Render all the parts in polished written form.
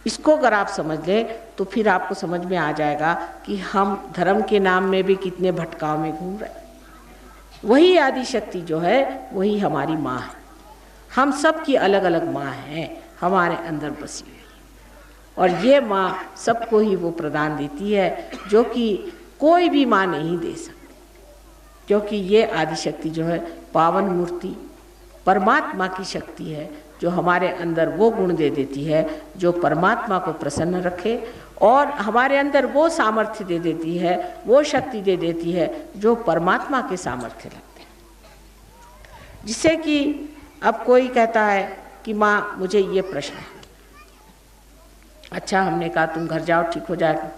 इसको अगर आप समझ लें तो फिर आपको समझ में आ जाएगा कि हम धर्म के नाम में भी कितने भटकाव में घूम रहे हैं। वही आदि शक्ति जो है वही हमारी माँ है। हम सब की अलग अलग माँ हैं हमारे अंदर बसी हुई, और ये माँ सबको ही वो प्रदान देती है जो कि कोई भी माँ नहीं दे सकती, क्योंकि ये आदि शक्ति जो है पावन मूर्ति परमात्मा की शक्ति है, जो हमारे अंदर वो गुण दे देती है जो परमात्मा को प्रसन्न रखे, और हमारे अंदर वो सामर्थ्य दे देती है, वो शक्ति दे देती है जो परमात्मा के सामर्थ्य लगते हैं। जिससे कि अब कोई कहता है कि माँ मुझे ये प्रश्न है। अच्छा, हमने कहा तुम घर जाओ ठीक हो जाएगा।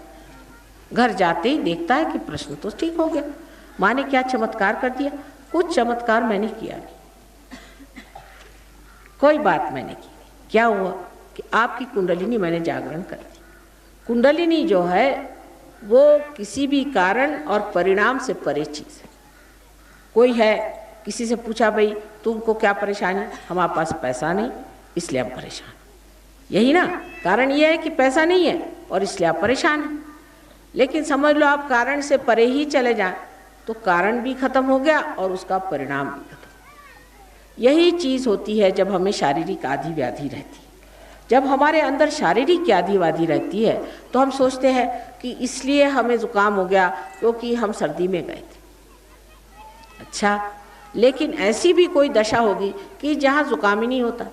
घर जाते ही देखता है कि प्रश्न तो ठीक हो गया। माँ ने क्या चमत्कार कर दिया? कुछ चमत्कार मैंने किया नहीं, कोई बात मैंने की। क्या हुआ कि आपकी कुंडलिनी मैंने जागरण कर दी। कुंडलिनी जो है वो किसी भी कारण और परिणाम से परे चीज़ है। कोई है, किसी से पूछा भाई तुमको क्या परेशानी? हमारे पास पैसा नहीं इसलिए हम परेशान। यही ना कारण ये है कि पैसा नहीं है और इसलिए आप परेशान हैं। लेकिन समझ लो आप कारण से परे ही चले जाएं तो कारण भी खत्म हो गया और उसका परिणाम भी खत्म। यही चीज़ होती है जब हमें शारीरिक आदि व्याधि रहती है। जब हमारे अंदर शारीरिक आदि व्याधि रहती है तो हम सोचते हैं कि इसलिए हमें जुकाम हो गया क्योंकि हम सर्दी में गए थे। अच्छा, लेकिन ऐसी भी कोई दशा होगी कि जहाँ जुकाम ही नहीं होता।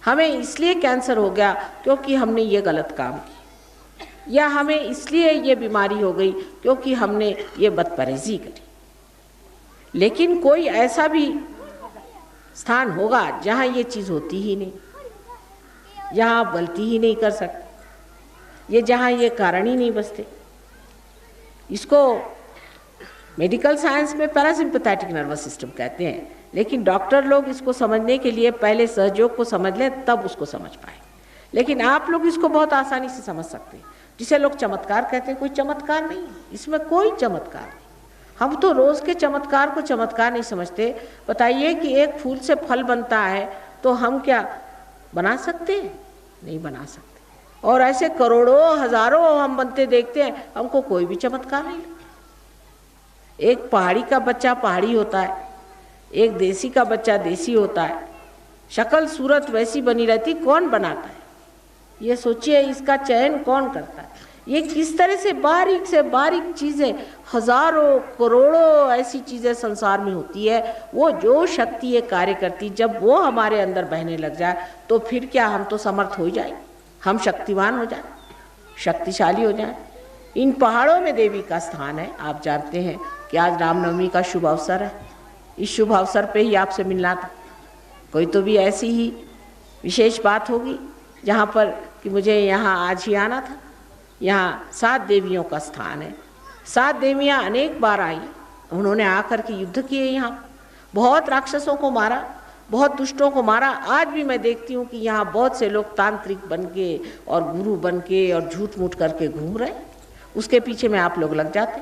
हमें इसलिए कैंसर हो गया क्योंकि हमने ये गलत काम किया, या हमें इसलिए ये बीमारी हो गई क्योंकि हमने ये बदपरहेज़ी करी। लेकिन कोई ऐसा भी स्थान होगा जहाँ ये चीज़ होती ही नहीं, जहाँ आप गलती ही नहीं कर सकते, ये जहाँ ये कारण ही नहीं बचते। इसको मेडिकल साइंस में पैरासिम्पैथेटिक नर्वस सिस्टम कहते हैं, लेकिन डॉक्टर लोग इसको समझने के लिए पहले सहयोग को समझ लें तब उसको समझ पाए। लेकिन आप लोग इसको बहुत आसानी से समझ सकते हैं। जिसे लोग चमत्कार कहते हैं, कोई चमत्कार नहीं, इसमें कोई चमत्कार नहीं। हम तो रोज़ के चमत्कार को चमत्कार नहीं समझते। बताइए कि एक फूल से फल बनता है तो हम क्या बना सकते हैं? नहीं बना सकते। और ऐसे करोड़ों हजारों हम बनते देखते हैं, हमको कोई भी चमत्कार नहीं लगता। एक पहाड़ी का बच्चा पहाड़ी होता है, एक देसी का बच्चा देसी होता है, शक्ल सूरत वैसी बनी रहती, कौन बनाता है? ये सोचिए, इसका चयन कौन करता है? ये किस तरह से बारीक चीज़ें, हजारों करोड़ों ऐसी चीज़ें संसार में होती है। वो जो शक्ति ये कार्य करती, जब वो हमारे अंदर बहने लग जाए तो फिर क्या हम तो समर्थ हो ही जाएंगे, हम शक्तिवान हो जाए, शक्तिशाली हो जाए। इन पहाड़ों में देवी का स्थान है। आप जानते हैं कि आज रामनवमी का शुभ अवसर है। इस शुभ अवसर पे ही आपसे मिलना था। कोई तो भी ऐसी ही विशेष बात होगी जहाँ पर कि मुझे यहाँ आज ही आना था। यहाँ 7 देवियों का स्थान है। 7 देवियाँ अनेक बार आई, उन्होंने आकर के युद्ध किए, यहाँ बहुत राक्षसों को मारा, बहुत दुष्टों को मारा। आज भी मैं देखती हूँ कि यहाँ बहुत से लोग तांत्रिक बन के और गुरु बन के और झूठ मूठ करके घूम रहे। उसके पीछे में आप लोग लग जाते,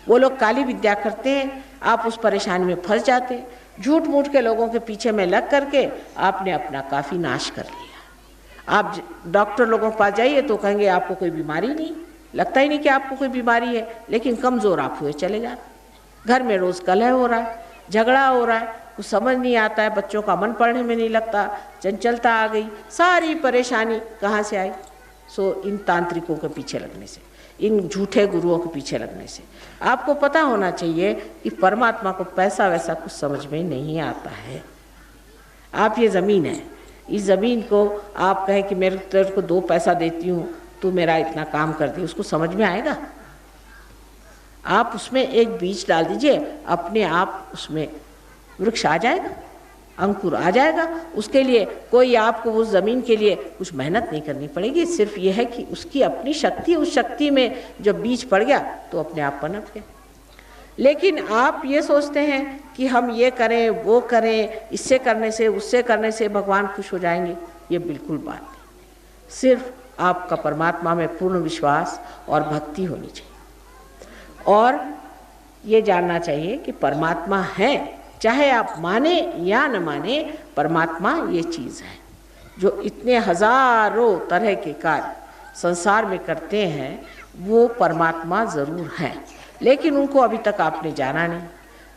वो लोग काली विद्या करते हैं, आप उस परेशानी में फंस जाते। झूठ मूठ के लोगों के पीछे में लग करके आपने अपना काफ़ी नाश कर लिया। आप डॉक्टर लोगों के पास जाइए तो कहेंगे आपको कोई बीमारी नहीं, लगता ही नहीं कि आपको कोई बीमारी है, लेकिन कमज़ोर आप हुए चले जाते। घर में रोज़ कलह हो रहा है, झगड़ा हो रहा है, कुछ समझ नहीं आता है, बच्चों का मन पढ़ने में नहीं लगता, चंचलता आ गई, सारी परेशानी कहाँ से आई? सो इन तांत्रिकों के पीछे लगने से, इन झूठे गुरुओं के पीछे लगने से। आपको पता होना चाहिए कि परमात्मा को पैसा वैसा कुछ समझ में नहीं आता है। आप ये ज़मीन है, इस ज़मीन को आप कहें कि मेरे तेरे को 2 पैसा देती हूँ तू मेरा इतना काम कर दे, उसको समझ में आएगा? आप उसमें एक बीज डाल दीजिए, अपने आप उसमें वृक्ष आ जाएगा, अंकुर आ जाएगा। उसके लिए कोई आपको उस ज़मीन के लिए कुछ मेहनत नहीं करनी पड़ेगी। सिर्फ यह है कि उसकी अपनी शक्ति, उस शक्ति में जब बीज पड़ गया तो अपने आप पनप गया। लेकिन आप ये सोचते हैं कि हम ये करें वो करें, इससे करने से उससे करने से भगवान खुश हो जाएंगे, ये बिल्कुल बात नहीं। सिर्फ आपका परमात्मा में पूर्ण विश्वास और भक्ति होनी चाहिए, और ये जानना चाहिए कि परमात्मा है, चाहे आप माने या न माने, परमात्मा ये चीज़ है। जो इतने हजारों तरह के कार्य संसार में करते हैं वो परमात्मा ज़रूर हैं, लेकिन उनको अभी तक आपने जाना नहीं।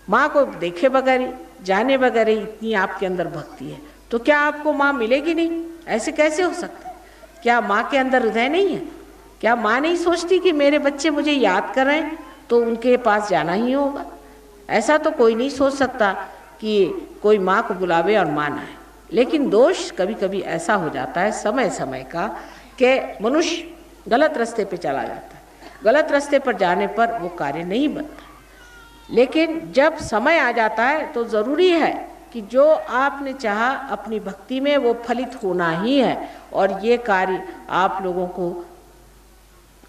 माँ को देखे बगैर ही, जाने बगैर ही इतनी आपके अंदर भक्ति है, तो क्या आपको माँ मिलेगी नहीं? ऐसे कैसे हो सकता है? क्या माँ के अंदर हृदय नहीं है? क्या माँ नहीं सोचती कि मेरे बच्चे मुझे याद कर रहे हैं तो उनके पास जाना ही होगा? ऐसा तो कोई नहीं सोच सकता कि कोई माँ को बुलावे और माँ ना आए। लेकिन दोष कभी कभी ऐसा हो जाता है समय समय का कि मनुष्य गलत रास्ते पे चला जाता है, गलत रास्ते पर जाने पर वो कार्य नहीं बनता। लेकिन जब समय आ जाता है तो ज़रूरी है कि जो आपने चाहा अपनी भक्ति में वो फलित होना ही है, और ये कार्य आप लोगों को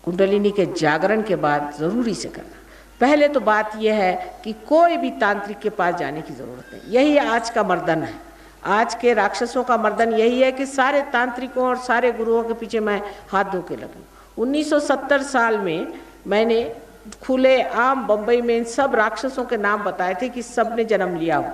कुंडलिनी के जागरण के बाद ज़रूरी से करना। पहले तो बात यह है कि कोई भी तांत्रिक के पास जाने की ज़रूरत नहीं। यही आज का मर्दन है, आज के राक्षसों का मर्दन यही है कि सारे तांत्रिकों और सारे गुरुओं के पीछे मैं हाथ धो के लगूँ। 1970 साल में मैंने खुले आम बम्बई में इन सब राक्षसों के नाम बताए थे कि सब ने जन्म लिया हो,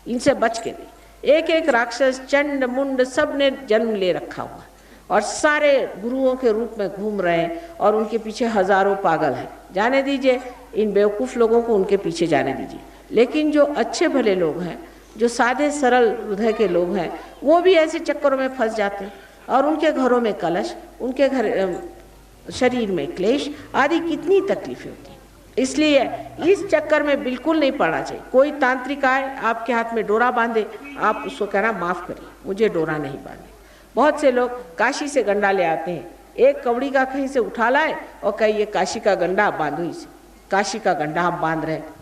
इनसे बच के नहीं। एक एक राक्षस चंड मुंड सब ने जन्म ले रखा हुआ और सारे गुरुओं के रूप में घूम रहे हैं और उनके पीछे हजारों पागल हैं। जाने दीजिए इन बेवकूफ़ लोगों को, उनके पीछे जाने दीजिए। लेकिन जो अच्छे भले लोग हैं, जो सादे सरल हृदय के लोग हैं, वो भी ऐसे चक्करों में फंस जाते हैं और उनके घरों में कलश, उनके घर शरीर में क्लेश आदि कितनी तकलीफें होती हैं। इसलिए इस चक्कर में बिल्कुल नहीं पड़ना चाहिए। कोई तांत्रिक आए आपके हाथ में डोरा बांधे, आप उसको कहना माफ़ करिए मुझे डोरा नहीं बांधे। बहुत से लोग काशी से गंडा ले आते हैं, एक कवड़ी का कहीं से उठा लाए और कहिए काशी का गंडा बांधो इसे, काशी का गंडा हम बांध रहे हैं।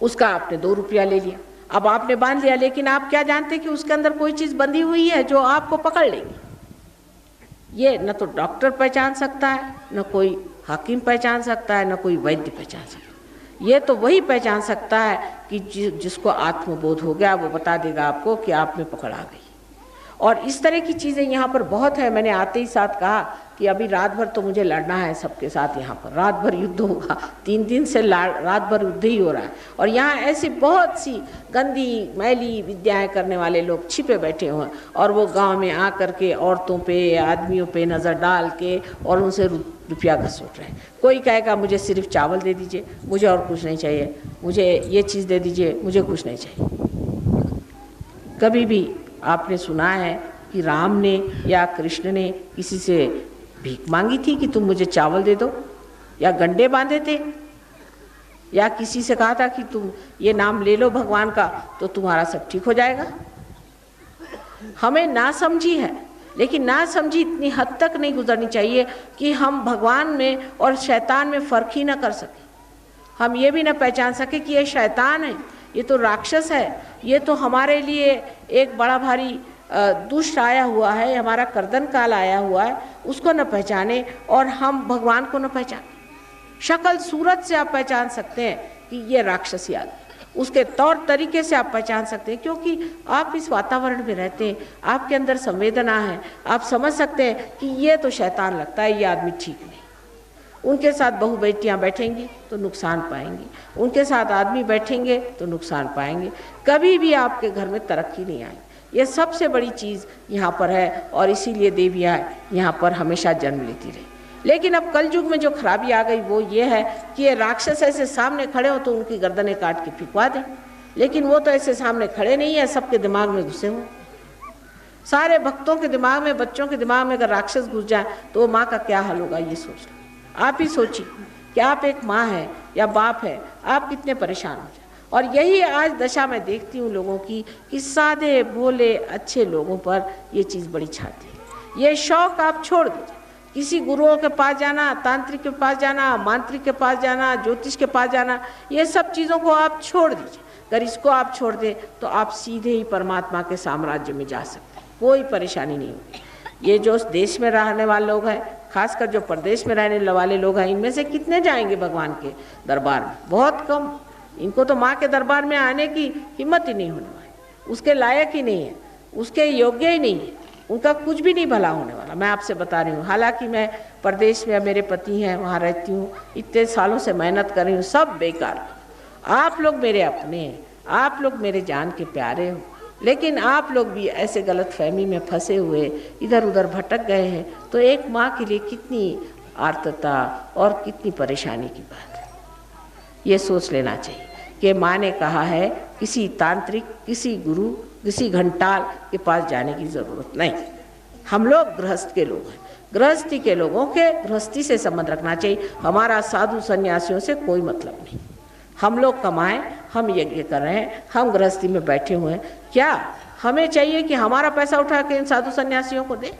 उसका आपने 2 रुपया ले लिया, अब आपने बांध लिया, लेकिन आप क्या जानते कि उसके अंदर कोई चीज़ बंधी हुई है जो आपको पकड़ लेगी। ये न तो डॉक्टर पहचान सकता है, न कोई हाकिम पहचान सकता है, न कोई वैद्य पहचान सकता है। ये तो वही पहचान सकता है कि जिसको आत्मबोध हो गया, वो बता देगा आपको कि आप में पकड़ आ गई। और इस तरह की चीज़ें यहाँ पर बहुत है। मैंने आते ही साथ कहा कि अभी रात भर तो मुझे लड़ना है सबके साथ, यहाँ पर रात भर युद्ध होगा। 3 दिन से रात भर युद्ध ही हो रहा है और यहाँ ऐसी बहुत सी गंदी मैली विद्याएं करने वाले लोग छिपे बैठे हुए हैं और वो गांव में आ कर के औरतों पे, आदमियों पे नज़र डाल के और उनसे रुपया घसूट रहे हैं। कोई कहेगा मुझे सिर्फ चावल दे दीजिए, मुझे और कुछ नहीं चाहिए, मुझे ये चीज़ दे दीजिए, मुझे कुछ नहीं चाहिए। कभी भी आपने सुना है कि राम ने या कृष्ण ने किसी से भीख मांगी थी कि तुम मुझे चावल दे दो, या गंडे बांधे थे, या किसी से कहा था कि तुम ये नाम ले लो भगवान का तो तुम्हारा सब ठीक हो जाएगा? हमें ना समझी है, लेकिन ना समझी इतनी हद तक नहीं गुजरनी चाहिए कि हम भगवान में और शैतान में फ़र्क ही ना कर सकें। हम ये भी ना पहचान सके कि ये शैतान है, ये तो राक्षस है, ये तो हमारे लिए एक बड़ा भारी दुष्ट आया हुआ है, हमारा कर्दन काल आया हुआ है, उसको न पहचाने और हम भगवान को न पहचाने। शक्ल सूरत से आप पहचान सकते हैं कि ये राक्षसी आदमी, उसके तौर तरीके से आप पहचान सकते हैं, क्योंकि आप इस वातावरण में रहते हैं, आपके अंदर संवेदना है, आप समझ सकते हैं कि ये तो शैतान लगता है, ये आदमी ठीक नहीं। उनके साथ बहू बेटियाँ बैठेंगी तो नुकसान पाएंगी, उनके साथ आदमी बैठेंगे तो नुकसान पाएंगे, कभी भी आपके घर में तरक्की नहीं आएगी। ये सबसे बड़ी चीज़ यहाँ पर है और इसीलिए देवियाँ यहाँ पर हमेशा जन्म लेती रही। लेकिन अब कलयुग में जो खराबी आ गई वो ये है कि ये राक्षस ऐसे सामने खड़े हो तो उनकी गर्दनें काट के फिकवा दें, लेकिन वो तो ऐसे सामने खड़े नहीं है, सबके दिमाग में घुसे हुए। सारे भक्तों के दिमाग में, बच्चों के दिमाग में अगर राक्षस घुस जाए तो वो माँ का क्या हाल होगा, ये सोच लो। आप ही सोचिए कि आप एक माँ है या बाप है, आप कितने परेशान हो जाए। और यही आज दशा मैं देखती हूँ लोगों की कि सादे भोले अच्छे लोगों पर ये चीज़ बड़ी छाती है। ये शौक़ आप छोड़ दीजिए, किसी गुरुओं के पास जाना, तांत्रिक के पास जाना, मांत्रिक के पास जाना, ज्योतिष के पास जाना, ये सब चीज़ों को आप छोड़ दीजिए। अगर इसको आप छोड़ दें तो आप सीधे ही परमात्मा के साम्राज्य में जा सकते हैं, कोई परेशानी नहीं होगी। ये जो देश में रहने वाले लोग हैं, खासकर जो प्रदेश में रहने वाले लोग हैं, इनमें से कितने जाएंगे भगवान के दरबार में? बहुत कम। इनको तो माँ के दरबार में आने की हिम्मत ही नहीं होने वाली, उसके लायक ही नहीं है, उसके योग्य ही नहीं है, उनका कुछ भी नहीं भला होने वाला। मैं आपसे बता रही हूँ, हालांकि मैं प्रदेश में, मेरे पति हैं, वहाँ रहती हूँ, इतने सालों से मेहनत कर रही हूँ, सब बेकार। आप लोग मेरे अपने हैं, आप लोग मेरे जान के प्यारे हो, लेकिन आप लोग भी ऐसे गलत फहमी में फंसे हुए इधर उधर भटक गए हैं, तो एक माँ के लिए कितनी आर्तता और कितनी परेशानी की बात है। ये सोच लेना चाहिए कि माँ ने कहा है किसी तांत्रिक, किसी गुरु, किसी घंटाल के पास जाने की ज़रूरत नहीं। हम लोग गृहस्थ के लोग हैं, गृहस्थी के लोगों के गृहस्थी से संबंध रखना चाहिए। हमारा साधु सन्यासियों से कोई मतलब नहीं। हम लोग कमाएं, हम यज्ञ कर रहे हैं, हम गृहस्थी में बैठे हुए हैं, क्या हमें चाहिए कि हमारा पैसा उठा के इन साधु सन्यासियों को दे?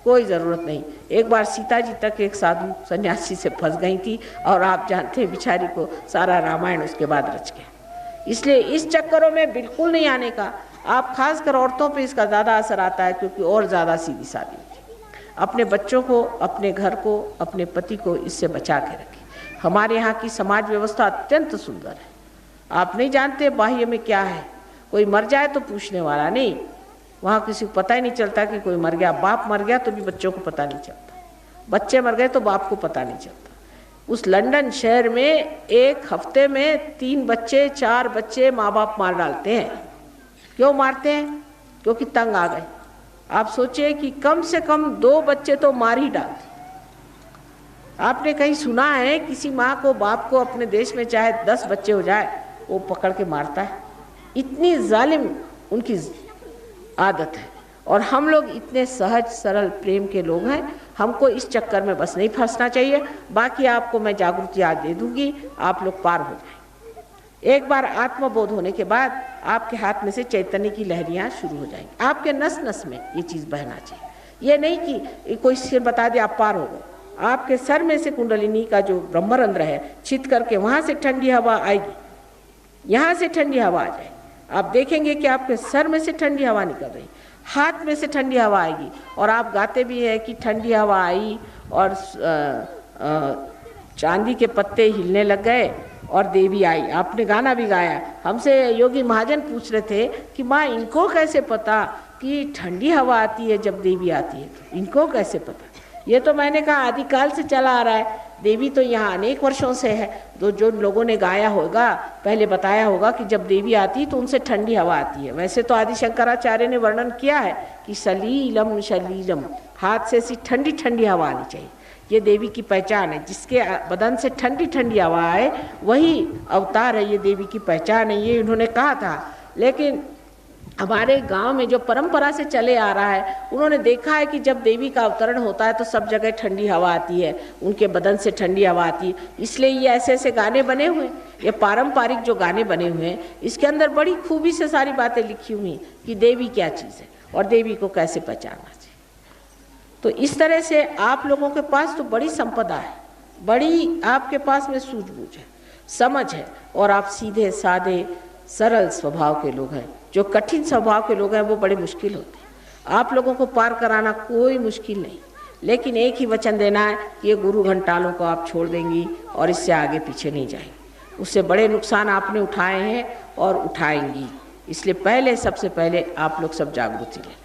कोई ज़रूरत नहीं। एक बार सीता जी तक एक साधु सन्यासी से फंस गई थी और आप जानते हैं बेचारी को सारा रामायण उसके बाद रच गया। इसलिए इस चक्करों में बिल्कुल नहीं आने का। आप खासकर औरतों पे इसका ज़्यादा असर आता है, क्योंकि और ज़्यादा सीधी सादी होती है। अपने बच्चों को, अपने घर को, अपने पति को इससे बचा के रखें। हमारे यहाँ की समाज व्यवस्था अत्यंत सुंदर है। आप नहीं जानते बाह्य में क्या है। कोई मर जाए तो पूछने वाला नहीं, वहाँ किसी को पता ही नहीं चलता कि कोई मर गया। बाप मर गया तो भी बच्चों को पता नहीं चलता, बच्चे मर गए तो बाप को पता नहीं चलता। उस लंदन शहर में एक हफ्ते में 3 बच्चे 4 बच्चे माँ बाप मार डालते हैं। क्यों मारते हैं? क्योंकि तंग आ गए। आप सोचिए कि कम से कम 2 बच्चे तो मार ही डालते। आपने कहीं सुना है किसी माँ को, बाप को अपने देश में चाहे 10 बच्चे हो जाए वो पकड़ के मारता है? इतनी जालिम उनकी आदत है। और हम लोग इतने सहज सरल प्रेम के लोग हैं, हमको इस चक्कर में बस नहीं फंसना चाहिए। बाकी आपको मैं जागृति आज दे दूंगी, आप लोग पार हो जाएं। एक बार आत्मबोध होने के बाद आपके हाथ में से चैतन्य की लहरियाँ शुरू हो जाएंगी। आपके नस नस में ये चीज़ बहना चाहिए। ये नहीं कि कोई सिर बता दे आप पार हो गए। आपके सर में से कुंडलिनी का जो ब्रह्मरंध्र है छिद करके वहाँ से ठंडी हवा आएगी, यहाँ से ठंडी हवा आ जाएगी। आप देखेंगे कि आपके सर में से ठंडी हवा निकल रही, हाथ में से ठंडी हवा आएगी। और आप गाते भी हैं कि ठंडी हवा आई और चांदी के पत्ते हिलने लग गए और देवी आई। आपने गाना भी गाया। हमसे योगी महाजन पूछ रहे थे कि माँ इनको कैसे पता कि ठंडी हवा आती है जब देवी आती है, तो इनको कैसे पता? ये तो मैंने कहा आदिकाल से चला आ रहा है। देवी तो यहाँ अनेक वर्षों से है। तो जो लोगों ने गाया होगा, पहले बताया होगा कि जब देवी आती है तो उनसे ठंडी हवा आती है। वैसे तो आदि शंकराचार्य ने वर्णन किया है कि सलीलम शलीलम, हाथ से ऐसी ठंडी ठंडी हवा आनी चाहिए। ये देवी की पहचान है। जिसके बदन से ठंडी ठंडी हवा आए वही अवतार है, ये देवी की पहचान है। ये उन्होंने कहा था। लेकिन हमारे गांव में जो परंपरा से चले आ रहा है, उन्होंने देखा है कि जब देवी का अवतरण होता है तो सब जगह ठंडी हवा आती है, उनके बदन से ठंडी हवा आती है। इसलिए ये ऐसे ऐसे गाने बने हुए, ये पारंपरिक जो गाने बने हुए हैं, इसके अंदर बड़ी खूबी से सारी बातें लिखी हुई कि देवी क्या चीज़ है और देवी को कैसे पहचानना चाहिए। तो इस तरह से आप लोगों के पास तो बड़ी संपदा है, बड़ी आपके पास में सूझबूझ है, समझ है, और आप सीधे साधे सरल स्वभाव के लोग हैं। जो कठिन स्वभाव के लोग हैं वो बड़े मुश्किल होते हैं। आप लोगों को पार कराना कोई मुश्किल नहीं, लेकिन एक ही वचन देना है कि ये गुरु घंटालों को आप छोड़ देंगी और इससे आगे पीछे नहीं जाएंगी। उससे बड़े नुकसान आपने उठाए हैं और उठाएंगी। इसलिए पहले, सबसे पहले आप लोग सब जागृति लें।